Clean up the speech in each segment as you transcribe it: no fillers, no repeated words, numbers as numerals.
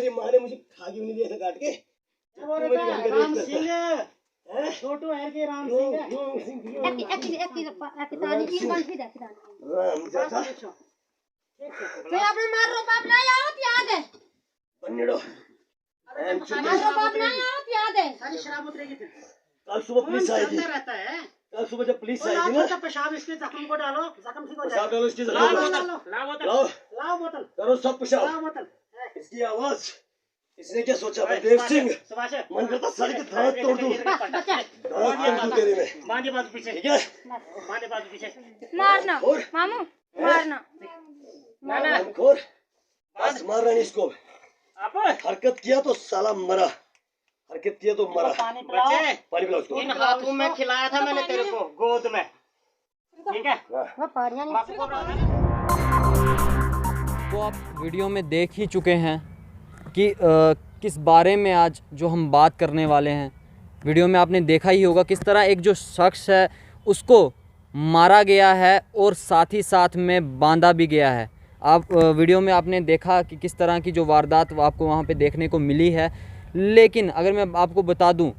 तेरी माँ ने मुझे खा क्यों नहीं दिया था काट के? राम सिंह छोटू है के राम सिंह राम चाचा मैं अपने मार रो बाप ना आओ याद है बन्नेड़ो मार रो बाप ना आओ याद है सारी शराब उतरेगी फिर कल सुबह पुलिस आएगी। रहता है कल सुबह जब पुलिस आएगी ना, पेशाब इसके जख्म को डालो, जख्म ठीक हो पेशाब जाएगा। डालो इसकी लाओ जगह, लाओ लाओ बोतल, करो सब पेशाब। लाओ बोतल। इसकी आवाज इसने क्या सोचा बलदेव सिंह? सुभाष मन करता सारी की दांत तोड़ दूं, दांत तोड़ दूं तेरे में। बांधे बाजू पीछे, ठीक है? बांधे बाजू पीछे। मारना मामू मारना ना खोर बस मारना नहीं इसको। आप हरकत किया तो साला मरा, हरकत किया तो मरा। पानी पिलाओ, पानी पिलाओ उसको। इन हाथों में खिलाया था मैंने तेरे को गोद में, ठीक है? वो पारियां वो आप वीडियो में देख ही चुके हैं कि किस बारे में आज जो हम बात करने वाले हैं। वीडियो में आपने देखा ही होगा किस तरह एक जो शख्स है उसको मारा गया है और साथ ही साथ में बांधा भी गया है। आप वीडियो में आपने देखा कि किस तरह की जो वारदात आपको वहाँ पे देखने को मिली है। लेकिन अगर मैं आपको बता दूं,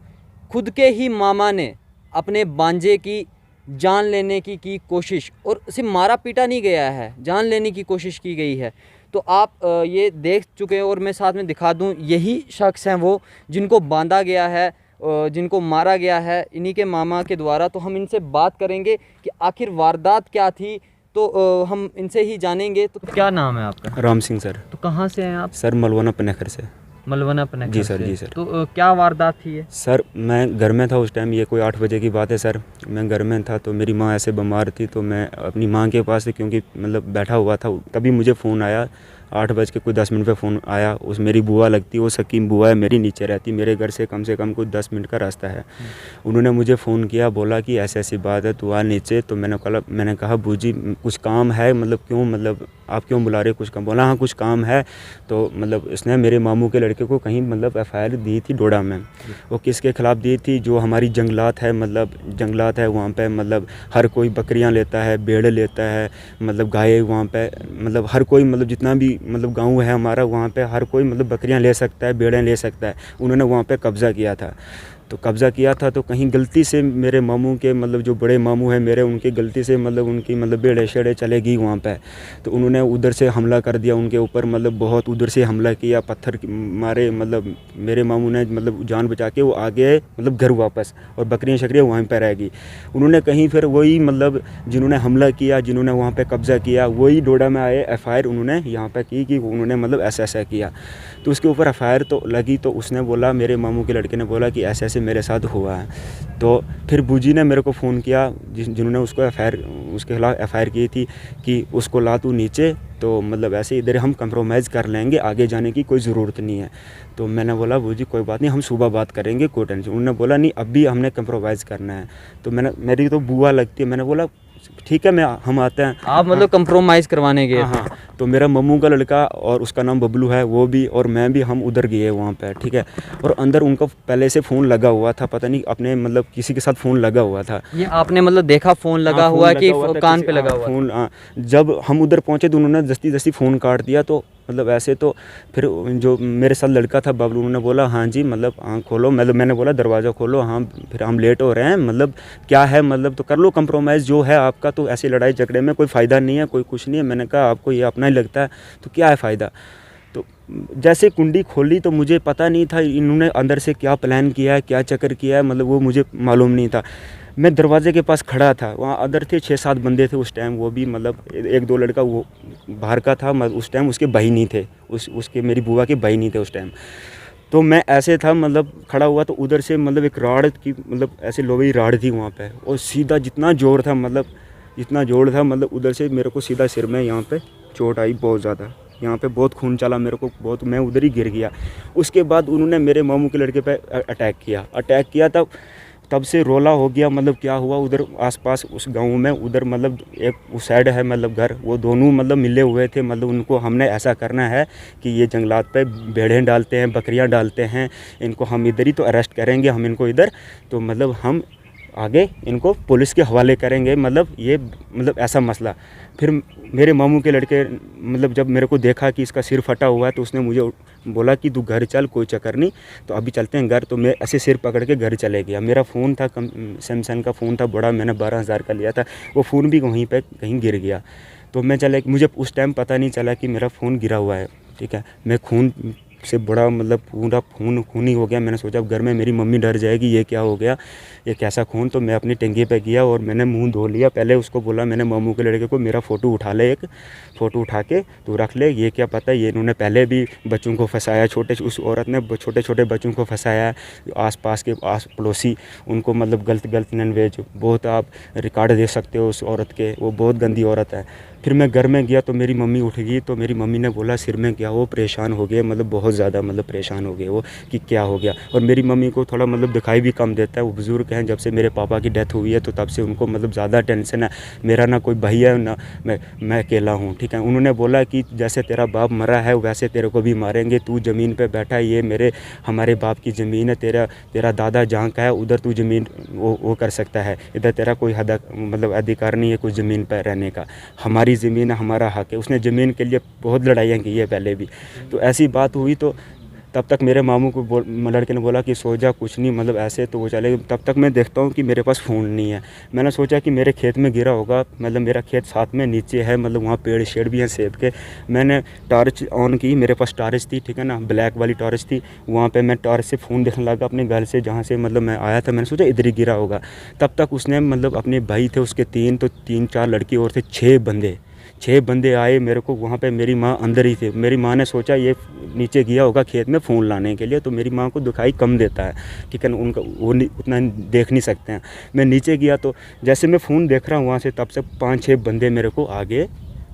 खुद के ही मामा ने अपने बांजे की जान लेने की कोशिश, और सिर्फ मारा पीटा नहीं गया है, जान लेने की कोशिश की गई है। तो आप ये देख चुके हैं और मैं साथ में दिखा दूं, यही शख्स हैं वो जिनको बांधा गया है, जिनको मारा गया है इन्हीं के मामा के द्वारा। तो हम इनसे बात करेंगे कि आखिर वारदात क्या थी, तो हम इनसे ही जानेंगे। तो क्या नाम है आपका? राम सिंह सर। तो कहाँ से हैं आप? सर मलवाना पनेखर से। मलवाना पनेखर जी सर, से। जी सर। तो क्या वारदात थी ये? सर मैं घर में था उस टाइम, ये कोई 8 बजे की बात है सर। मैं घर में था तो मेरी माँ ऐसे बीमार थी, तो मैं अपनी माँ के पास क्योंकि मतलब बैठा हुआ था, तभी मुझे फ़ोन आया 8 बज के कोई 10 मिनट पे फ़ोन आया। उस मेरी बुआ लगती है, वो सकीम बुआ है, मेरी नीचे रहती, मेरे घर से कम कोई 10 मिनट का रास्ता है। उन्होंने मुझे फ़ोन किया, बोला कि ऐसी ऐसी बात है, तू आ नीचे। तो मैंने कहा बूजी कुछ काम है, मतलब क्यों, मतलब आप क्यों बुला रहे, कुछ काम? बोला हाँ कुछ काम है। तो मतलब इसने मेरे मामू के लड़के को कहीं मतलब FIR दी थी डोडा में। वो किसके ख़िलाफ़ दी थी? जो हमारी जंगलात है, मतलब जंगलात है वहाँ पे, मतलब हर कोई बकरियाँ लेता है, भेड़ लेता है, मतलब गाय वहाँ पे, मतलब हर कोई, मतलब जितना भी मतलब गांव है हमारा, वहाँ पे हर कोई मतलब बकरियां ले सकता है, भेड़ें ले सकता है। उन्होंने वहाँ पे कब्ज़ा किया था। तो कब्ज़ा किया था तो कहीं गलती से मेरे मामू के, मतलब जो बड़े मामू हैं मेरे, उनकी गलती से मतलब उनकी मतलब भेड़े शेड़े चले गई वहाँ पे। तो उन्होंने उधर से हमला कर दिया उनके ऊपर, मतलब बहुत उधर से हमला किया, पत्थर मारे। मतलब मेरे मामू ने मतलब जान बचा के वो आ गए मतलब घर वापस, और बकरियाँ शकरियाँ वहीं पर रह गई। उन्होंने कहीं फिर वही मतलब जिन्होंने हमला किया, जिन्होंने वहाँ पर कब्ज़ा किया, वही डोडा में आए, FIR उन्होंने यहाँ पर की कि उन्होंने मतलब ऐसा किया। तो उसके ऊपर FIR तो लगी। तो उसने बोला, मेरे मामू के लड़के ने बोला कि ऐसे मेरे साथ हुआ है। तो फिर बूजी ने मेरे को फ़ोन किया, जिन्होंने उसको उसके खिलाफ़ FIR की थी, कि उसको ला तू नीचे, तो मतलब ऐसे इधर हम कंप्रोमाइज़ कर लेंगे, आगे जाने की कोई ज़रूरत नहीं है। तो मैंने बोला बूजी कोई बात नहीं, हम सुबह बात करेंगे, कोई टेंशन। उन्होंने बोला नहीं अभी हमने कंप्रोमाइज़ करना है। तो मेरी तो बुआ लगती है, मैंने बोला ठीक है हम आते हैं। आप मतलब कंप्रोमाइज़ करवाने गए? हाँ। तो मेरा मम्मू का लड़का और उसका नाम बबलू है, वो भी और मैं भी, हम उधर गए वहाँ पे, ठीक है। और अंदर उनका पहले से फ़ोन लगा हुआ था, पता नहीं अपने मतलब किसी के साथ फ़ोन लगा हुआ था। ये आपने मतलब देखा फ़ोन लगा हुआ कि कान पे लगा हुआ फ़ोन? जब हम उधर पहुँचे तो उन्होंने जस्ती फ़ोन काट दिया। तो मतलब ऐसे तो फिर जो मेरे साथ लड़का था बबलू, उन्होंने बोला हाँ जी, मतलब हाँ खोलो। मतलब मैंने बोला दरवाज़ा खोलो, हाँ फिर हम लेट हो रहे हैं, मतलब क्या है, मतलब तो कर लो कंप्रोमाइज़ जो है आपका, तो ऐसी लड़ाई झगड़े में कोई फ़ायदा नहीं है, कोई कुछ नहीं है। मैंने कहा आपको ये अपना ही लगता है तो क्या है फ़ायदा। तो जैसे कुंडी खोली तो मुझे पता नहीं था इन्होंने अंदर से क्या प्लान किया है, क्या चक्कर किया है, मतलब वो मुझे मालूम नहीं था। मैं दरवाजे के पास खड़ा था, वहाँ अंदर थे 6-7 बंदे थे उस टाइम, वो भी मतलब 1-2 लड़का वो बाहर का था, उस टाइम उसके भाई नहीं थे, उसके मेरी बुआ के भाई नहीं थे उस टाइम। तो मैं ऐसे था मतलब खड़ा हुआ, तो उधर से मतलब एक राड की, मतलब ऐसे लोहे राड थी वहाँ पे, और सीधा जितना जोर था, मतलब इतना जोर था, मतलब उधर से मेरे को सीधा सिर में यहाँ पे चोट आई बहुत ज़्यादा, यहाँ पे बहुत खून चला मेरे को बहुत, मैं उधर ही गिर गया। उसके बाद उन्होंने मेरे मामू के लड़के पे अटैक किया। तब से रोला हो गया, मतलब क्या हुआ उधर आसपास उस गांव में, उधर मतलब एक उस साइड है मतलब घर, वो दोनों मतलब मिले हुए थे। मतलब उनको हमने ऐसा करना है कि ये जंगलात पे भेड़ें डालते हैं, बकरियां डालते हैं, इनको हम इधर ही तो अरेस्ट करेंगे हम इनको इधर, तो मतलब हम आगे इनको पुलिस के हवाले करेंगे, मतलब ये मतलब ऐसा मसला। फिर मेरे मामू के लड़के मतलब जब मेरे को देखा कि इसका सिर फटा हुआ है तो उसने मुझे बोला कि तू घर चल, कोई चक्कर नहीं, तो अभी चलते हैं घर। तो मैं ऐसे सिर पकड़ के घर चले गया। मेरा फ़ोन था सैमसंग का फ़ोन था बड़ा, मैंने 12,000 का लिया था, वो फ़ोन भी वहीं पे कहीं गिर गया। तो मैं चला, मुझे उस टाइम पता नहीं चला कि मेरा फ़ोन गिरा हुआ है, ठीक है। मैं खून से बड़ा मतलब पूरा खून ही हो गया। मैंने सोचा घर में मेरी मम्मी डर जाएगी, ये क्या हो गया, ये कैसा खून। तो मैं अपनी टंकी पे गया और मैंने मुंह धो लिया। पहले उसको बोला मैंने मामू के लड़के को, मेरा फ़ोटो उठा ले, एक फ़ोटो उठा के तू रख ले, ये क्या पता ये इन्होंने पहले भी बच्चों को फंसाया, उस औरत ने छोटे छोटे बच्चों को फंसाया, आस-पास के पड़ोसी उनको मतलब गलत नॉनवेज बहुत, आप रिकॉर्ड दे सकते हो उस औरत के, वो बहुत गंदी औरत है। फिर मैं घर में गया तो मेरी मम्मी उठ गई, तो मेरी मम्मी ने बोला सिर में क्या, वो परेशान हो गए, मतलब बहुत ज़्यादा मतलब परेशान हो गए वो कि क्या हो गया। और मेरी मम्मी को थोड़ा मतलब दिखाई भी कम देता है, वो बुज़ुर्ग हैं, जब से मेरे पापा की डेथ हुई है तो तब से उनको मतलब ज़्यादा टेंशन है। मेरा ना कोई भाई है ना मैं अकेला हूँ, ठीक है। उन्होंने बोला कि जैसे तेरा बाप मरा है वैसे तेरे को भी मारेंगे, तू ज़मीन पर बैठा है, ये हमारे बाप की ज़मीन है, तेरा दादा जहाँ का है उधर तू ज़मीन वो कर सकता है, इधर तेरा कोई मतलब अधिकार नहीं है कुछ ज़मीन पर रहने का, हमारी ज़मीन है, हमारा हक है। उसने ज़मीन के लिए बहुत लड़ाइयाँ की है पहले भी। तो ऐसी बात हुई तो तब तक मेरे मामू को लड़के ने बोला कि सो जा, कुछ नहीं, मतलब ऐसे तो वो चले। तब तक मैं देखता हूँ कि मेरे पास फ़ोन नहीं है। मैंने सोचा कि मेरे खेत में गिरा होगा, मतलब मेरा खेत साथ में नीचे है, मतलब वहाँ पेड़ शेड़ भी हैं सेब के। मैंने टॉर्च ऑन की, मेरे पास टॉर्च थी, ठीक है ना, ब्लैक वाली टॉर्च थी। वहाँ पे मैं टॉर्च से फ़ोन देखने लगा अपने घर से, जहाँ से मतलब मैं आया था। मैंने सोचा इधर ही गिरा होगा। तब तक उसने मतलब अपने भाई थे उसके 3-4 लड़की और थे 6 बंदे आए मेरे को वहाँ पे। मेरी माँ अंदर ही थे। मेरी माँ ने सोचा ये नीचे गया होगा खेत में फ़ोन लाने के लिए, तो मेरी माँ को दिखाई कम देता है, ठीक है ना, उनका वो उतना देख नहीं सकते हैं। मैं नीचे गया तो जैसे मैं फ़ोन देख रहा हूँ वहाँ से, तब से 5-6 बंदे मेरे को आगे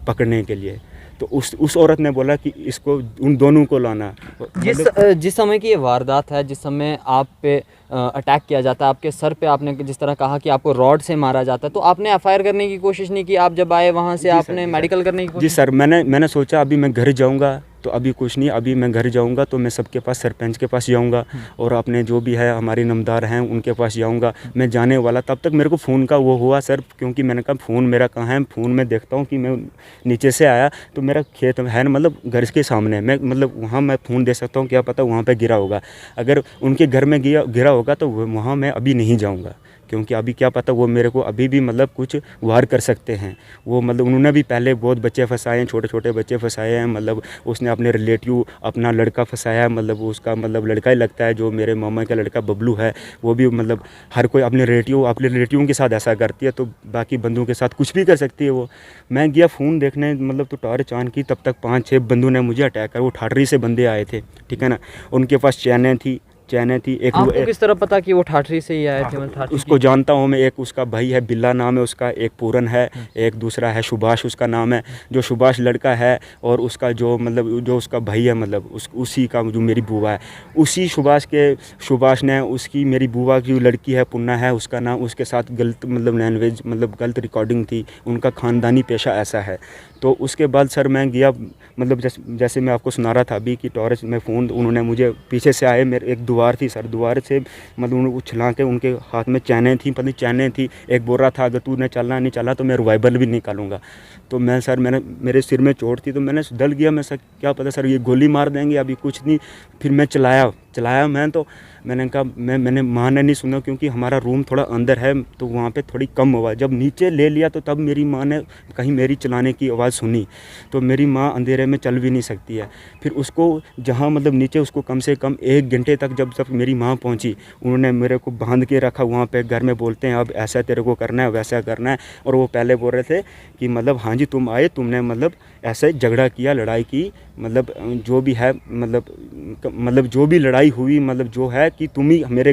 पकड़ने के लिए। तो उस औरत ने बोला कि इसको उन दोनों को लाना। जिस समय की ये वारदात है, जिस समय आप पे अटैक किया जाता है, आपके सर पे आपने जिस तरह कहा कि आपको रॉड से मारा जाता है, तो आपने एफआईआर करने की कोशिश नहीं की? आप जब आए वहाँ से आपने मेडिकल करने की कोशिश? जी सर, मैंने सोचा अभी मैं घर जाऊँगा तो अभी कुछ नहीं, अभी मैं घर जाऊंगा तो मैं सबके पास, सरपंच के पास जाऊंगा और अपने जो भी है हमारे नमदार हैं उनके पास जाऊंगा। मैं जाने वाला, तब तक मेरे को फ़ोन का वो हुआ सर, क्योंकि मैंने कहा फ़ोन मेरा कहाँ है। फ़ोन में देखता हूँ कि मैं नीचे से आया तो मेरा खेत है ना, मतलब घर के सामने, मैं मतलब वहाँ मैं फ़ोन दे सकता हूँ, क्या पता वहाँ पर गिरा होगा। अगर उनके घर में गिरा होगा तो वहाँ मैं अभी नहीं जाऊँगा, क्योंकि अभी क्या पता वो मेरे को अभी भी मतलब कुछ वार कर सकते हैं। वो मतलब उन्होंने भी पहले बहुत बच्चे फंसाए हैं, छोटे छोटे बच्चे फंसाए हैं। मतलब उसने अपने रिलेटिव अपना लड़का फंसाया है, मतलब उसका मतलब लड़का ही लगता है, जो मेरे मामा का लड़का बबलू है, वो भी मतलब हर कोई अपने रिलेटिव के साथ ऐसा करती है, तो बाकी बंदों के साथ कुछ भी कर सकती है वो। मैं गया फ़ोन देखने, मतलब तो टॉर्च ऑन की, तब तक 5-6 बंदों ने मुझे अटैक कर, वो ठाठरी से बंदे आए थे, ठीक है ना। उनके पास चैनें थी। एक आपको किस तरह पता कि वो ठाठरी से ही आए थे? मतलब उसको जानता हूँ मैं, एक उसका भाई है, बिल्ला नाम है उसका, एक पूरन है, एक दूसरा है सुभाष उसका नाम है। जो सुभाष लड़का है और उसका जो मतलब जो उसका भाई है, मतलब उसी का जो मेरी बुआ है, उसी सुभाष ने उसकी मेरी बुआ की जो लड़की है पुन्ना है उसका नाम, उसके साथ गलत मतलब नॉनवेज मतलब गलत रिकॉर्डिंग थी, उनका ख़ानदानी पेशा ऐसा है। तो उसके बाद सर मैं गया, मतलब जैसे मैं आपको सुना रहा था अभी कि टॉर्च में फ़ोन, उन्होंने मुझे पीछे से आए, मेरे एक द्वार थी सर, द्वार से मतलब उन्होंने उछला के, उनके हाथ में चैनें थी, पता नहीं चैनें थी। एक बोल रहा था अगर तूने चलना नहीं चला तो मैं रिवाइवल भी निकालूंगा। तो मैं सर मेरे सिर में चोट थी तो मैंने डल गया, मैं सर क्या पता सर ये गोली मार देंगे, अभी कुछ नहीं। फिर मैं चलाया मैं, तो मैंने कहा मैंने माँ ने नहीं सुना, क्योंकि हमारा रूम थोड़ा अंदर है तो वहाँ पे थोड़ी कम हुआ। जब नीचे ले लिया तो तब मेरी माँ ने कहीं मेरी चलाने की आवाज़ सुनी, तो मेरी माँ अंधेरे में चल भी नहीं सकती है। फिर उसको जहाँ मतलब नीचे उसको कम से कम 1 घंटे तक जब मेरी माँ पहुँची, उन्होंने मेरे को बांध के रखा वहाँ पे। घर में बोलते हैं अब ऐसा तेरे को करना है, वैसा करना है। और वो पहले बोल रहे थे कि मतलब हाँ जी तुम आए, तुमने मतलब ऐसे झगड़ा किया, लड़ाई की, मतलब जो भी है मतलब जो भी लड़ाई हुई, मतलब जो है कि तुम ही हमारे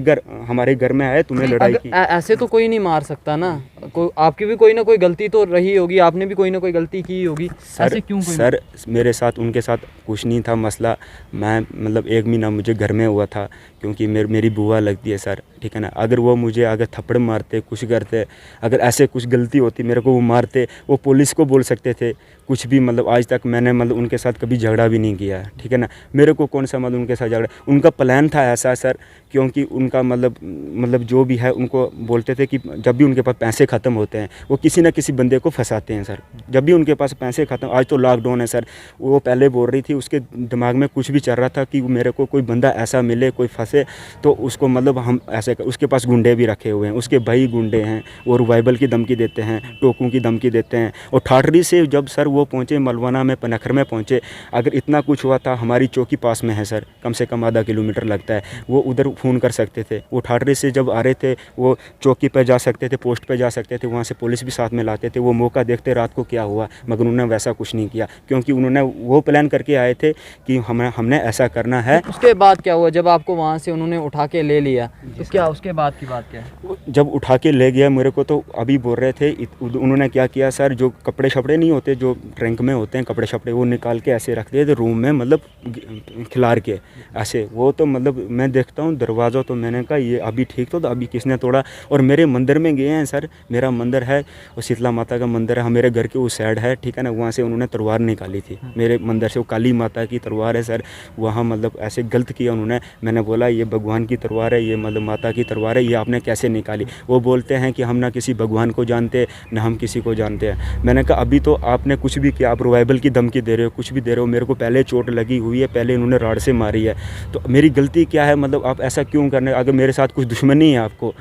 घर में आए, तुम्हें लड़ाई की। ऐसे तो कोई नहीं मार सकता ना, आपकी भी कोई ना कोई गलती तो रही होगी, आपने भी कोई ना कोई गलती की होगी। ऐसे क्यों? सर मेरे साथ उनके साथ कुछ नहीं था मसला। मैं मतलब 1 महीना मुझे घर में हुआ था, क्योंकि मेरी बुआ लगती है सर, ठीक है ना। अगर वो मुझे अगर थप्पड़ मारते, कुछ करते, अगर ऐसे कुछ गलती होती मेरे को, वो मारते, वो पुलिस को बोल सकते थे कुछ भी। मतलब आज तक मैंने मतलब उनके साथ कभी झगड़ा भी नहीं किया, ठीक है ना। मेरे को कौन सा मतलब उनके साथ झगड़ा, उनका प्लान था ऐसा सर, क्योंकि उनका मतलब जो भी है, उनको बोलते थे कि जब भी उनके पास पैसे ख़त्म होते हैं वो किसी ना किसी बंदे को फंसाते हैं सर। जब भी उनके पास पैसे ख़त्म, आज तो लॉकडाउन है सर, वो पहले बोल रही थी, उसके दिमाग में कुछ भी चल रहा था कि मेरे को कोई बंदा ऐसा मिले, कोई फंसे तो उसको मतलब हम ऐसे उसके पास गुंडे भी रखे हुए हैं, उसके भाई गुंडे हैं, वो रिवाइवल की धमकी देते हैं, टोकों की धमकी देते हैं। और ठाठरी से जब सर वो पहुँचे मलवाना में, पनखर में पहुँचे, अगर इतना कुछ हुआ था, हमारी चौकी पास में है सर, कम से कम आधा किलोमीटर लगता है, वो उधर फ़ोन कर सकते थे। वो ठाठरी से जब आ रहे थे वो चौकी पर जा सकते थे, पोस्ट पर जा सकते थे, वहाँ से पुलिस भी साथ में लाते थे। वो मौका देखते रात को क्या हुआ, मगर उन्होंने वैसा कुछ नहीं किया, क्योंकि उन्होंने वो प्लान करके आए थे कि हमने ऐसा करना है। उसके बाद क्या हुआ जब आपको वहाँ से उन्होंने उठा के ले लिया, तो क्या उसके बाद की बात क्या है? जब उठा के ले गया मेरे को, तो अभी बोल रहे थे उन्होंने क्या किया सर, जो कपड़े शपड़े नहीं होते जो ट्रंक में होते हैं कपड़े शपड़े, वो निकाल के ऐसे रख दिए थे रूम में, मतलब खिलार के ऐसे। वो तो मतलब मैं देखता हूँ दरवाज़ा, तो मैंने कहा ये अभी ठीक तो अभी किसने तोड़ा। और मेरे मंदिर में गए हैं सर, मेरा मंदिर है वो शीतला माता का मंदिर है, मेरे घर के उस साइड है, ठीक है ना। वहाँ से उन्होंने तलवार निकाली थी मेरे मंदिर से, वो काली माता की तलवार है सर। वहाँ मतलब ऐसे गलत किया उन्होंने। मैंने बोला ये भगवान की तलवार है, ये मतलब माता की तलवार है, ये आपने कैसे निकाली? वो बोलते हैं कि हम ना किसी भगवान को जानते ना हम किसी को जानते हैं। मैंने कहा अभी तो आपने कुछ भी किया, आप रिवाइवल की धमकी दे रहे हो, कुछ भी दे रहे हो, मेरे को पहले चोट लगी हुई है, पहले इन्होंने राड से मारी है, तो मेरी गलती क्या है? मतलब आप ऐसा क्यों करने, अगर मेरे साथ कुछ दुश्मनी है आपको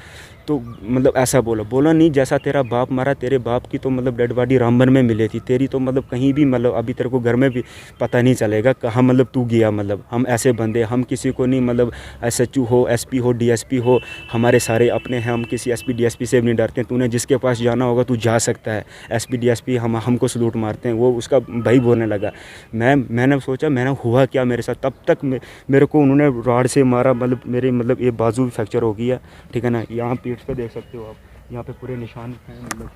तो मतलब ऐसा बोला नहीं, जैसा तेरा बाप मारा, तेरे बाप की तो मतलब डेड बॉडी रामबन में मिली थी, तेरी तो मतलब कहीं भी मतलब अभी तेरे को घर में भी पता नहीं चलेगा कहाँ मतलब तू गया। मतलब हम ऐसे बंदे, हम किसी को नहीं मतलब SHO हो, SP हो, DSP हो, हमारे सारे अपने हैं, हम किसी SP DSP से भी नहीं डरते। तूने जिसके पास जाना होगा तू जा सकता है, SP DSP हमको सलूट मारते हैं। वो उसका भाई बोलने लगा। मैंने सोचा मैंने हुआ क्या मेरे साथ, तब तक मेरे को उन्होंने रॉड से मारा, मतलब मेरे मतलब ये बाजू भी फ्रैक्चर हो गया, ठीक है ना। यहाँ पीठ पे देख सकते हो आप, यहाँ पे पूरे निशान हैं, मतलब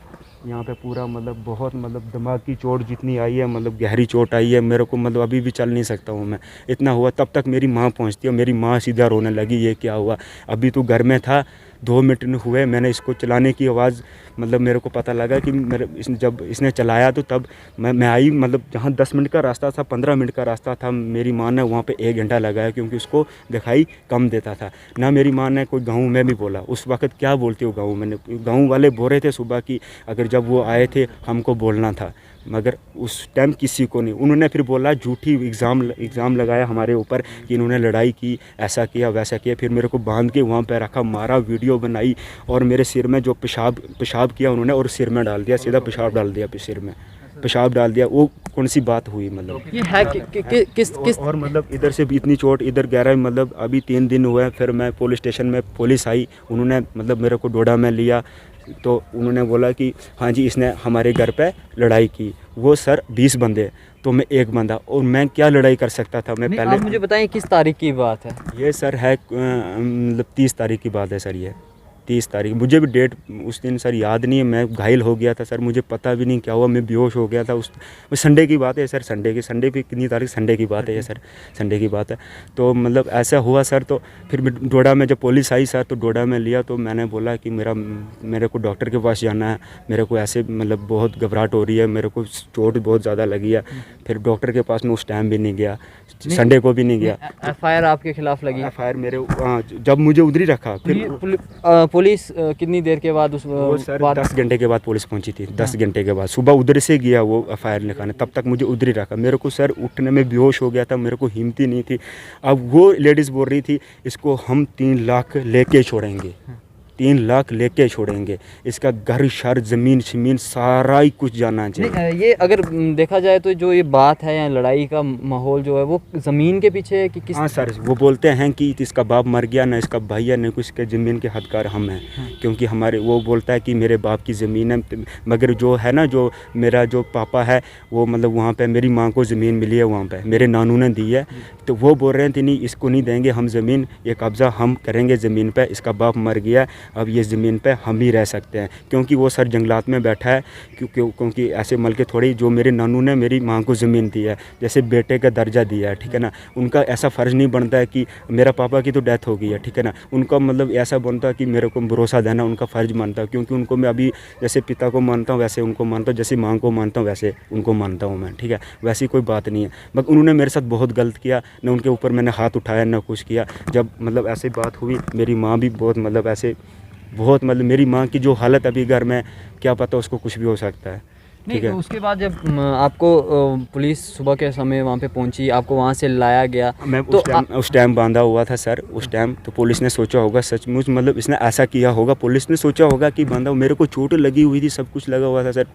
यहाँ पे पूरा मतलब बहुत मतलब दिमाग की चोट जितनी आई है, मतलब गहरी चोट आई है मेरे को, मतलब अभी भी चल नहीं सकता हूँ मैं, इतना हुआ। तब तक मेरी माँ पहुँचती है, मेरी माँ सीधा रोने लगी, ये क्या हुआ? अभी तो घर में था, 2 मिनट हुए, मैंने इसको चलाने की आवाज़ मतलब मेरे को पता लगा कि जब इसने चलाया तो तब मैं आई, मतलब जहाँ 10 मिनट का रास्ता था 15 मिनट का रास्ता था, मेरी माँ ने वहाँ पे 1 घंटा लगाया, क्योंकि उसको दिखाई कम देता था ना। मेरी माँ ने कोई गाँव में भी बोला, उस वक्त क्या बोलती हो गाँव में, गाँव वाले बोल रहे थे सुबह की अगर जब वो आए थे हमको बोलना था, मगर उस टाइम किसी को नहीं। उन्होंने फिर बोला झूठी एग्ज़ाम लगाया हमारे ऊपर कि इन्होंने लड़ाई की, ऐसा किया वैसा किया। फिर मेरे को बांध के वहाँ पे रखा, मारा, वीडियो बनाई, और मेरे सिर में जो पेशाब किया उन्होंने और सिर में डाल दिया, सीधा पेशाब डाल दिया, सिर में पेशाब डाल दिया। वो कौन सी बात हुई? मतलब ये है किस और मतलब इधर से भी इतनी चोट, इधर गहरा, मतलब अभी 3 दिन हुए। फिर मैं पुलिस स्टेशन में, पुलिस आई, उन्होंने मतलब मेरे को डोडा में लिया, तो उन्होंने बोला कि हाँ जी इसने हमारे घर पे लड़ाई की। वो सर 20 बंदे, तो मैं 1 बंदा, और मैं क्या लड़ाई कर सकता था? मैं पहले, आप मुझे बताएं किस तारीख की बात है? ये सर है मतलब 30 तारीख की बात है सर, ये 30 तारीख। मुझे भी डेट उस दिन सर याद नहीं है, मैं घायल हो गया था सर, मुझे पता भी नहीं क्या हुआ, मैं बेहोश हो गया था। उस संडे की बात है सर, संडे पे कितनी तारीख? संडे की बात है ये सर, संडे की बात है। तो मतलब ऐसा हुआ सर। तो फिर डोडा में जब पुलिस आई सर, तो डोडा में लिया, तो मैंने बोला कि मेरे को डॉक्टर के पास जाना है, मेरे को ऐसे मतलब बहुत घबराहट हो रही है, मेरे को चोट बहुत ज़्यादा लगी है। फिर डॉक्टर के पास मैं उस टाइम भी नहीं गया, संडे को भी नहीं गया। FIR आपके खिलाफ लगी? FIR मेरे जब मुझे उधर ही रखा। फिर पुलिस कितनी देर के बाद वो सर 10 घंटे के बाद पुलिस पहुंची थी, 10 घंटे के बाद। सुबह उधर से गया वो FIR लिखाने, तब तक मुझे उधर ही रखा। मेरे को सर उठने में बेहोश हो गया था, मेरे को हिम्मत ही नहीं थी। अब वो लेडीज़ बोल रही थी इसको हम 3 लाख लेके छोड़ेंगे, 3 लाख लेके छोड़ेंगे, इसका घर शहर ज़मीन शमीन सारा ही कुछ जाना चाहिए। ये अगर देखा जाए तो जो ये बात है या लड़ाई का माहौल जो है वो ज़मीन के पीछे है कि किस? हाँ सर, वो बोलते हैं कि इसका बाप मर गया, ना इसका भाई है, ना कुछ के ज़मीन के हकदार हम हैं। क्योंकि हमारे, वो बोलता है कि मेरे बाप की ज़मीन है, मगर जो है ना, जो मेरा जो पापा है वो मतलब वहाँ पे मेरी माँ को ज़मीन मिली है, वहाँ पे मेरे नानू ने दी है। तो वो बोल रहे थे नहीं इसको नहीं देंगे हम ज़मीन, ये कब्ज़ा हम करेंगे ज़मीन पे, इसका बाप मर गया अब ये ज़मीन पे हम ही रह सकते हैं, क्योंकि वो सर जंगलात में बैठा है। क्योंकि ऐसे मल के थोड़ी जो मेरे नानू ने मेरी माँ को ज़मीन दी है, जैसे बेटे का दर्जा दिया है, ठीक है ना, उनका ऐसा फ़र्ज़ नहीं बनता है कि मेरा पापा की तो डेथ हो गई है, ठीक है ना, उनका मतलब ऐसा बनता है कि मेरे को भरोसा देना उनका फ़र्ज़ बनता है, क्योंकि उनको मैं अभी जैसे पिता को मानता हूँ वैसे उनको मानता हूँ, जैसे माँ को मानता हूँ वैसे उनको मानता हूँ मैं, ठीक है। वैसी कोई बात नहीं है, मगर उन्होंने मेरे साथ बहुत गलत किया, न उनके ऊपर मैंने हाथ उठाया न कुछ किया। जब मतलब ऐसी बात हुई, मेरी माँ भी बहुत मतलब ऐसे बहुत मतलब मेरी माँ की जो हालत अभी घर में, क्या पता उसको कुछ भी हो सकता है, नहीं ठीक है। उसके बाद जब आपको पुलिस सुबह के समय वहाँ पे पहुँची, आपको वहाँ से लाया गया, मैं तो उस टाइम बांधा हुआ था सर, उस टाइम तो पुलिस ने सोचा होगा सचमुच, मतलब इसने ऐसा किया होगा, पुलिस ने सोचा होगा कि बांधा, मेरे को चोट लगी हुई थी, सब कुछ लगा हुआ था सर,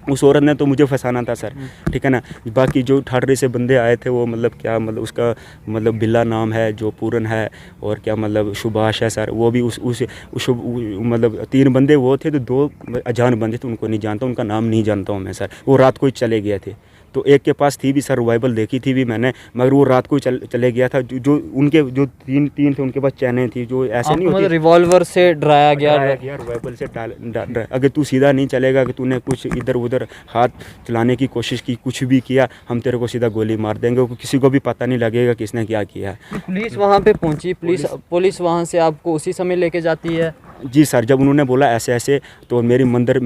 उस औरत ने तो मुझे फंसाना था सर, ठीक है ना। बाकी जो ठाठरी से बंदे आए थे वो मतलब क्या मतलब उसका मतलब बिल्ला नाम है, जो पूरन है, और क्या मतलब सुभाष है सर, वो भी उस मतलब 3 बंदे वो थे, तो 2 अजान बंदे थे, उनको नहीं जानता, उनका नाम नहीं जानता हूँ मैं सर। वो रात को ही चले गए थे, तो एक के पास थी भी सर रिवाइवल देखी थी भी मैंने, मगर वो रात को ही चले गया था। जो उनके जो 3 थे उनके पास चैनें थी, जो ऐसे नहीं होती, रिवॉल्वर से डराया गया रिवाइवल से अगर तू सीधा नहीं चलेगा, अगर तूने कुछ इधर उधर हाथ चलाने की कोशिश की, कुछ भी किया, हम तेरे को सीधा गोली मार देंगे, किसी को भी पता नहीं लगेगा किसने क्या किया। पुलिस वहाँ पे पहुँची, पुलिस वहाँ से आपको उसी समय लेके जाती है? जी सर, जब उन्होंने बोला ऐसे ऐसे, तो मेरे मंदिर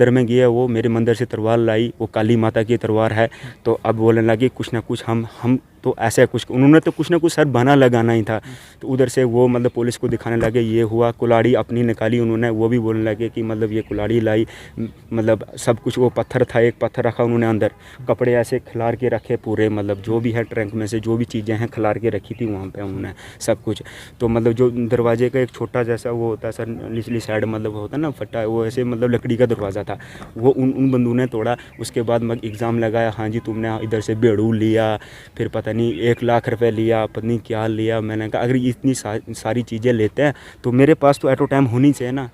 में गया, वो मेरे मंदिर से तलवार लाई, वो काली माता की तलवार है, तो अब बोलने लगे कुछ ना कुछ हम तो ऐसे कुछ, उन्होंने तो कुछ ना कुछ सर बहाना लगाना ही था। तो उधर से वो मतलब पुलिस को दिखाने लगे, ये हुआ, कुल्हाड़ी अपनी निकाली उन्होंने, वो भी बोलने लगे कि मतलब ये कुल्हाड़ी लाई, मतलब सब कुछ, वो पत्थर था, एक पत्थर रखा उन्होंने अंदर, कपड़े ऐसे खिलार के रखे पूरे, मतलब जो भी है ट्रंक में से जो भी चीज़ें हैं खिलार के रखी थी वहाँ पे उन्होंने सब कुछ। तो मतलब जो दरवाजे का एक छोटा जैसा वो होता है सर, निचली साइड मतलब होता है ना फटा, वो ऐसे मतलब लकड़ी का दरवाज़ा था, वो उन बंदूकों ने तोड़ा। उसके बाद मैं एग्ज़ाम लगाया, हाँ जी तुमने इधर से बेड़ू लिया, फिर पता नहीं 1 लाख रुपए लिया, पता नहीं क्या लिया। मैंने कहा अगर इतनी सारी चीज़ें लेते हैं तो मेरे पास तो एट टाइम होनी चाहिए ना,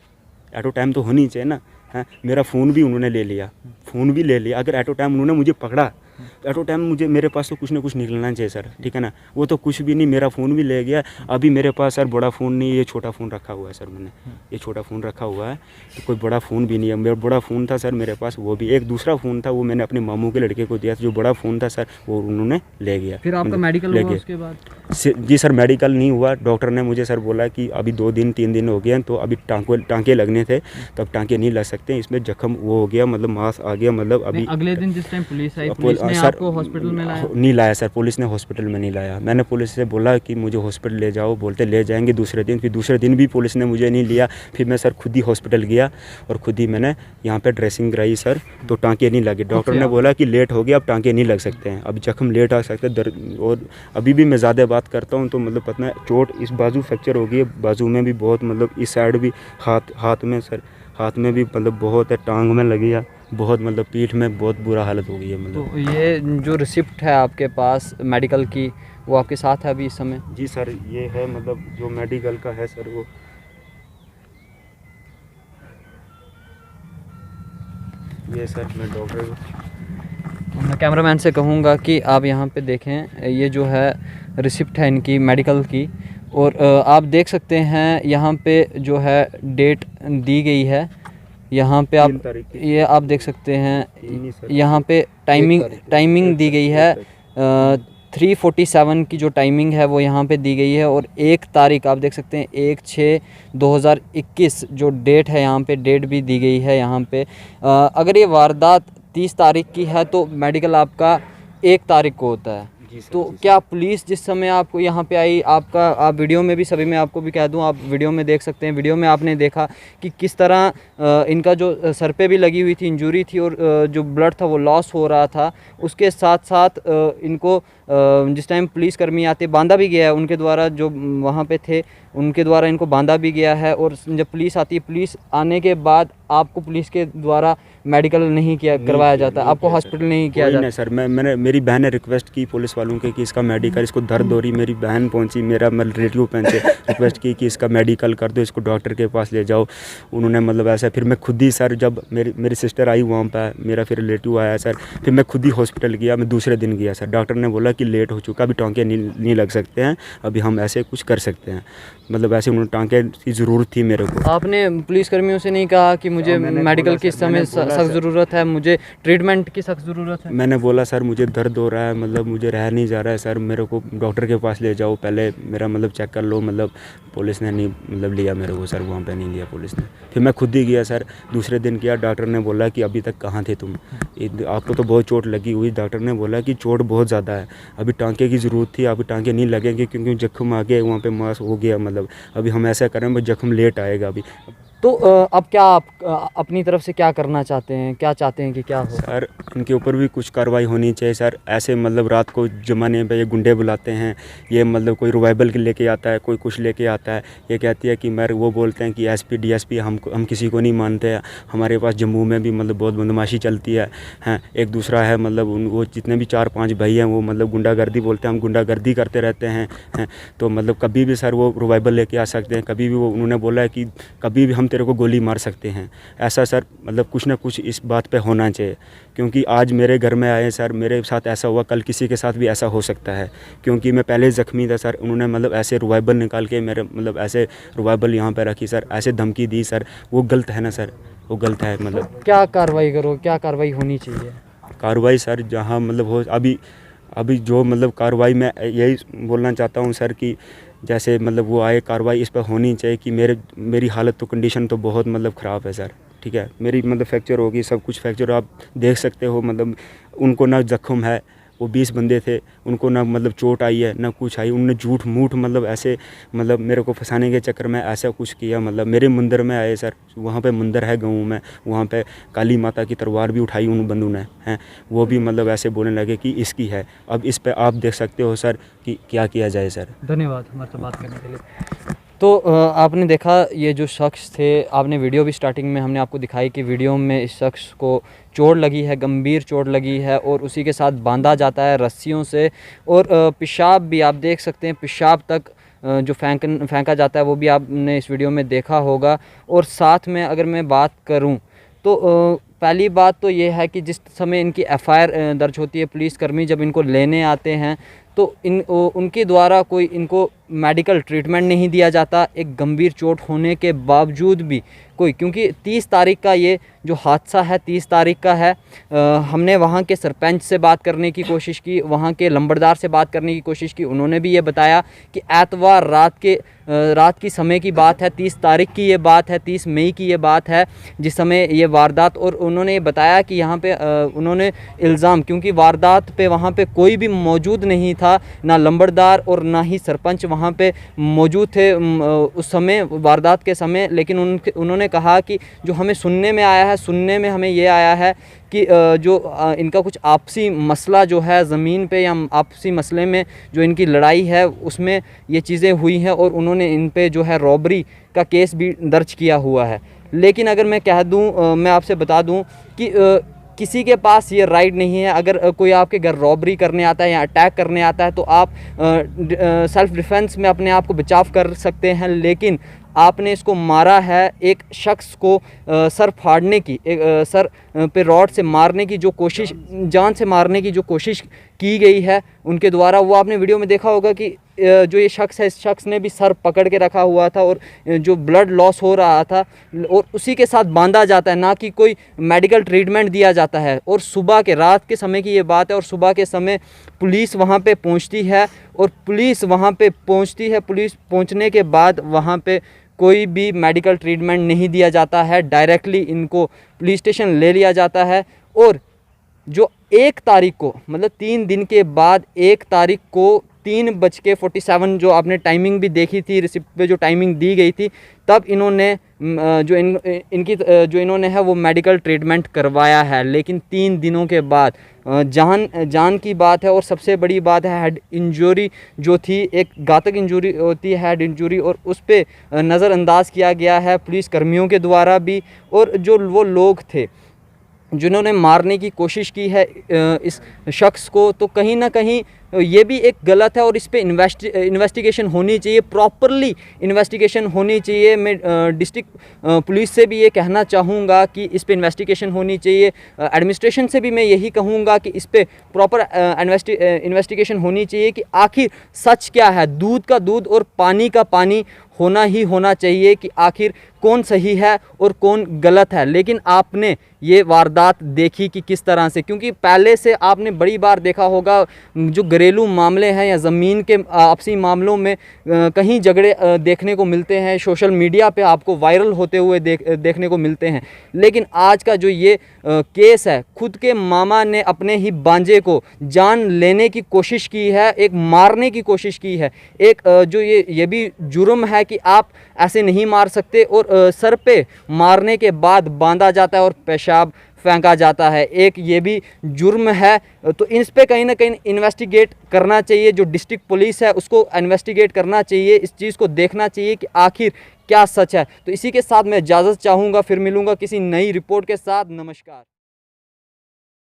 एट टाइम तो होनी चाहिए ना। हाँ, मेरा फ़ोन भी उन्होंने ले लिया, फ़ोन भी ले लिया। अगर एट टाइम उन्होंने मुझे पकड़ा, एट टाइम मेरे पास तो कुछ ना कुछ निकलना चाहिए सर, ठीक है ना। वो तो कुछ भी नहीं, मेरा फ़ोन भी ले गया। अभी मेरे पास सर बड़ा फ़ोन नहीं, ये छोटा फ़ोन रखा हुआ है सर, मैंने ये छोटा फ़ोन रखा हुआ है, तो कोई बड़ा फ़ोन भी नहीं है। मेरा बड़ा फ़ोन था सर मेरे पास, वो भी एक दूसरा फ़ोन था, वो मैंने अपने मामू के लड़के को दिया था। जो बड़ा फ़ोन था सर वो उन्होंने ले गया। फिर आपका मेडिकल हुआ उसके बाद? जी सर, मेडिकल नहीं हुआ। डॉक्टर ने मुझे सर बोला कि अभी 2-3 दिन हो गए हैं, तो अभी टाँके लगने थे, तब टाँके नहीं लग सकते, इसमें जख्म वो हो गया, मतलब मांस आ गया। मतलब अभी अगले दिन जिस टाइम पुलिस आई, पुलिस ने आपको हॉस्पिटल में लाया? नहीं लाया सर, पुलिस ने हॉस्पिटल में नहीं लाया। मैंने पुलिस से बोला कि मुझे हॉस्पिटल ले जाओ, बोलते ले जाएंगे दूसरे दिन। फिर दूसरे दिन भी पुलिस ने मुझे नहीं लिया। फिर मैं सर खुद ही हॉस्पिटल गया और खुद ही मैंने यहाँ पे ड्रेसिंग कराई सर, तो टाँके नहीं लगे। डॉक्टर ने बोला कि लेट हो गया, अब टाँके नहीं लग सकते हैं, अब जख्म लेट आ सकते हैं, दर्द। और अभी भी मैं ज़्यादा बात करता हूँ तो मतलब पता है चोट, इस बाजू फ्रैक्चर हो गई है, बाजू में भी बहुत, मतलब इस साइड भी, हाथ में सर, हाथ में भी मतलब बहुत है, टांग में लगी है बहुत, मतलब पीठ में बहुत बुरा हालत हो गई है। मतलब तो ये जो रिसिप्ट है आपके पास मेडिकल की, वो आपके साथ है अभी इस समय? जी सर, ये है मतलब जो मेडिकल का है सर, वो ये सर। मैं डॉक्टर, मैं कैमरामैन से कहूँगा कि आप यहाँ पे देखें, ये जो है रिसिप्ट है इनकी मेडिकल की, और आप देख सकते हैं यहाँ पे जो है डेट दी गई है। यहाँ पे आप ये आप देख सकते हैं, यहाँ पे टाइमिंग दी गई है, 3:47 की जो टाइमिंग है वो यहाँ पे दी गई है। और 1 तारीख आप देख सकते हैं, 1/6/2021 जो डेट है, यहाँ पे डेट भी दी गई है यहाँ पे। अगर ये वारदात 30 तारीख की है तो मेडिकल आपका 1 तारीख को होता है। तो क्या पुलिस जिस समय आपको यहाँ पे आई, आप वीडियो में भी, सभी में आपको भी कह दूँ, आप वीडियो में देख सकते हैं, वीडियो में आपने देखा कि किस तरह इनका जो सर पे भी लगी हुई थी, इंजरी थी, और जो ब्लड था वो लॉस हो रहा था। उसके साथ साथ इनको जिस टाइम पुलिस कर्मी आते बांधा भी गया है, उनके द्वारा जो वहाँ पे थे उनके द्वारा इनको बांधा भी गया है। और जब पुलिस आती है, पुलिस आने के बाद आपको पुलिस के द्वारा मेडिकल नहीं करवाया जाता, आपको हॉस्पिटल नहीं किया जाता? नहीं सर, मेरी बहन ने रिक्वेस्ट की पुलिस वालों के कि इसका मेडिकल, इसको दर्द हो रही, मेरी बहन पहुंची, मेरा रिलेटिव पहुंचे, रिक्वेस्ट की कि इसका मेडिकल कर दो, इसको डॉक्टर के पास ले जाओ। उन्होंने मतलब ऐसा, फिर मैं खुद ही सर, जब मेरी सिस्टर आई वहाँ पर, मेरा फिर रिलेटिव आया सर, फिर मैं खुद ही हॉस्पिटल गया। मैं दूसरे दिन गया सर, डॉक्टर ने बोला कि लेट हो चुका, अभी टांके नहीं लग सकते हैं, अभी हम ऐसे कुछ कर सकते हैं। मतलब ऐसे उन्होंने टांके की ज़रूरत थी मेरे को। आपने पुलिस कर्मियों से नहीं कहा कि मुझे मेडिकल की समय सख्त ज़रूरत है, मुझे ट्रीटमेंट की सख्त ज़रूरत है? मैंने बोला सर मुझे दर्द हो रहा है, मतलब मुझे रह नहीं जा रहा है सर, मेरे को डॉक्टर के पास ले जाओ, पहले मेरा मतलब चेक कर लो। मतलब पुलिस ने नहीं मतलब लिया मेरे को सर, वहाँ पे नहीं लिया पुलिस ने। फिर मैं खुद ही गया सर, दूसरे दिन गया, डॉक्टर ने बोला कि अभी तक कहाँ थे तुम, आपको तो बहुत चोट लगी हुई। डॉक्टर ने बोला कि चोट बहुत ज़्यादा है, अभी टांके की ज़रूरत थी, अभी टांके नहीं लगेंगे क्योंकि जख्म आ गया वहाँ पे, मांस हो गया। मतलब अभी हम ऐसा करें, बस जख्म लेट आएगा अभी। तो अब क्या आप अपनी तरफ से क्या करना चाहते हैं, क्या चाहते हैं कि क्या हो? सर इनके ऊपर भी कुछ कार्रवाई होनी चाहिए सर। ऐसे मतलब रात को ज़माने पे ये गुंडे बुलाते हैं, ये मतलब कोई रिवाइवल लेके आता है, कोई कुछ लेके आता है। ये कहती है कि वो बोलते हैं कि एसपी डीएसपी हम किसी को नहीं मानते हैं। हमारे पास जम्मू में भी मतलब बहुत बदमाशी चलती है हैं। एक दूसरा है मतलब वो जितने भी 4-5 भाई हैं वो मतलब गुंडागर्दी बोलते हैं, हम गुंडागर्दी करते रहते हैं। तो मतलब कभी भी सर वो रिवाइवल लेके आ सकते हैं, कभी भी वो उन्होंने बोला है कि कभी भी हम तेरे को गोली मार सकते हैं। ऐसा सर मतलब कुछ ना कुछ इस बात पे होना चाहिए, क्योंकि आज मेरे घर में आए सर, मेरे साथ ऐसा हुआ, कल किसी के साथ भी ऐसा हो सकता है। क्योंकि मैं पहले ज़ख्मी था सर, उन्होंने मतलब ऐसे रिवाइवल निकाल के मेरे मतलब ऐसे रिवाइवल यहाँ पे रखी सर, ऐसे धमकी दी सर, वो गलत है ना सर, वो गलत है। मतलब क्या कार्रवाई करो, क्या कार्रवाई होनी चाहिए? कार्रवाई सर जहाँ मतलब हो, अभी जो मतलब कार्रवाई मैं यही बोलना चाहता हूँ सर कि जैसे मतलब वो आए, कार्रवाई इस पर होनी चाहिए कि मेरी हालत तो कंडीशन तो बहुत मतलब ख़राब है सर। ठीक है, मेरी मतलब फ्रैक्चर होगी, सब कुछ फ्रैक्चर आप देख सकते हो। मतलब उनको ना जख्म है, वो 20 बंदे थे, उनको ना मतलब चोट आई है ना कुछ आई। उन्होंने झूठ मूठ मतलब ऐसे मतलब मेरे को फंसाने के चक्कर में ऐसा कुछ किया। मतलब मेरे मंदिर में आए सर, वहाँ पे मंदिर है गाँव में, वहाँ पे काली माता की तलवार भी उठाई उन बंदों ने हैं, वो भी मतलब ऐसे बोलने लगे कि इसकी है। अब इस पे आप देख सकते हो सर कि क्या किया जाए सर। धन्यवाद हमारे से बात करने के लिए। तो आपने देखा ये जो शख्स थे, आपने वीडियो भी स्टार्टिंग में हमने आपको दिखाई कि वीडियो में इस शख्स को चोट लगी है, गंभीर चोट लगी है और उसी के साथ बांधा जाता है रस्सियों से। और पेशाब भी आप देख सकते हैं, पेशाब तक जो फेंका जाता है वो भी आपने इस वीडियो में देखा होगा। और साथ में अगर मैं बात करूं तो पहली बात तो ये है कि जिस समय इनकी एफआईआर दर्ज होती है, पुलिसकर्मी जब इनको लेने आते हैं तो उनके द्वारा कोई इनको मेडिकल ट्रीटमेंट नहीं दिया जाता, एक गंभीर चोट होने के बावजूद भी कोई, क्योंकि 30 तारीख का ये जो हादसा है 30 तारीख का है। हमने वहाँ के सरपंच से बात करने की कोशिश की, वहाँ के लंबड़दार से बात करने की कोशिश की, उन्होंने भी ये बताया कि एतवार रात की समय की बात है, 30 तारीख की ये बात है, 30 मई की ये बात है जिस समय ये वारदात। और उन्होंने बताया कि यहाँ पे उन्होंने इल्ज़ाम, क्योंकि वारदात पे वहाँ पे कोई भी मौजूद नहीं था, ना लंबड़दार और ना ही सरपंच वहाँ पे मौजूद थे उस समय वारदात के समय। लेकिन उन्होंने कहा कि जो हमें सुनने में आया है, सुनने में हमें ये आया है कि जो इनका कुछ आपसी मसला जो है ज़मीन पे या आपसी मसले में जो इनकी लड़ाई है उसमें ये चीज़ें हुई हैं और उन्होंने इन पे जो है रॉबरी का केस भी दर्ज किया हुआ है। लेकिन अगर मैं कह दूं, मैं आपसे बता दूं कि किसी के पास ये राइट नहीं है, अगर कोई आपके घर रॉबरी करने आता है या अटैक करने आता है तो आप सेल्फ़ डिफेंस में अपने आप को बचाव कर सकते हैं। लेकिन आपने इसको मारा है, एक शख्स को सर फाड़ने की, सर पे रॉड से मारने की जो कोशिश, जान से मारने की जो कोशिश की गई है उनके द्वारा, वो आपने वीडियो में देखा होगा कि जो ये शख्स है, इस शख्स ने भी सर पकड़ के रखा हुआ था और जो ब्लड लॉस हो रहा था और उसी के साथ बांधा जाता है, ना कि कोई मेडिकल ट्रीटमेंट दिया जाता है। और सुबह के, रात के समय की ये बात है और सुबह के समय पुलिस वहाँ पे पहुँचती है और पुलिस वहाँ पे पहुँचती है, पुलिस पहुँचने के बाद वहाँ पे कोई भी मेडिकल ट्रीटमेंट नहीं दिया जाता है, डायरेक्टली इनको पुलिस स्टेशन ले लिया जाता है। और जो 1 तारीख को, मतलब 3 दिन के बाद 1 तारीख को 3:47 जो आपने टाइमिंग भी देखी थी, रिसिप्ट पे जो टाइमिंग दी गई थी, तब इन्होंने जो इन्होंने है वो मेडिकल ट्रीटमेंट करवाया है। लेकिन 3 दिनों के बाद जान की बात है और सबसे बड़ी बात है हेड इंजरी जो थी, एक घातक इंजरी होती है हेड इंजरी, और उस पर नज़रअंदाज किया गया है पुलिस कर्मियों के द्वारा भी। और जो वो लोग थे जिन्होंने मारने की कोशिश की है इस शख्स को, तो कहीं ना कहीं ये भी एक गलत है और इस पे इन्वेस्टिगेशन होनी चाहिए, प्रॉपरली इन्वेस्टिगेशन होनी चाहिए। मैं डिस्ट्रिक्ट पुलिस से भी ये कहना चाहूँगा कि इस पे इन्वेस्टिगेशन होनी चाहिए। एडमिनिस्ट्रेशन से भी मैं यही कहूँगा कि इस पे प्रॉपर इन्वेस्टिगेशन होनी चाहिए कि आखिर सच क्या है। दूध का दूध और पानी का पानी होना ही होना चाहिए कि आखिर कौन सही है और कौन गलत है। लेकिन आपने ये वारदात देखी कि किस तरह से, क्योंकि पहले से आपने बड़ी बार देखा होगा जो घरेलू मामले हैं या ज़मीन के आपसी मामलों में कहीं झगड़े देखने को मिलते हैं, सोशल मीडिया पे आपको वायरल होते हुए देखने को मिलते हैं। लेकिन आज का जो ये केस है, खुद के मामा ने अपने ही बांजे को जान लेने की कोशिश की है, एक मारने की कोशिश की है। एक जो ये भी जुर्म है कि आप ऐसे नहीं मार सकते और सर पे मारने के बाद बांधा जाता है और पेशाब फेंका जाता है, एक ये भी जुर्म है। तो इस पे कहीं ना कहीं इन्वेस्टिगेट करना चाहिए। जो डिस्ट्रिक्ट पुलिस है उसको इन्वेस्टिगेट करना चाहिए, इस चीज़ को देखना चाहिए कि आखिर क्या सच है। तो इसी के साथ मैं इजाज़त चाहूँगा, फिर मिलूँगा किसी नई रिपोर्ट के साथ। नमस्कार।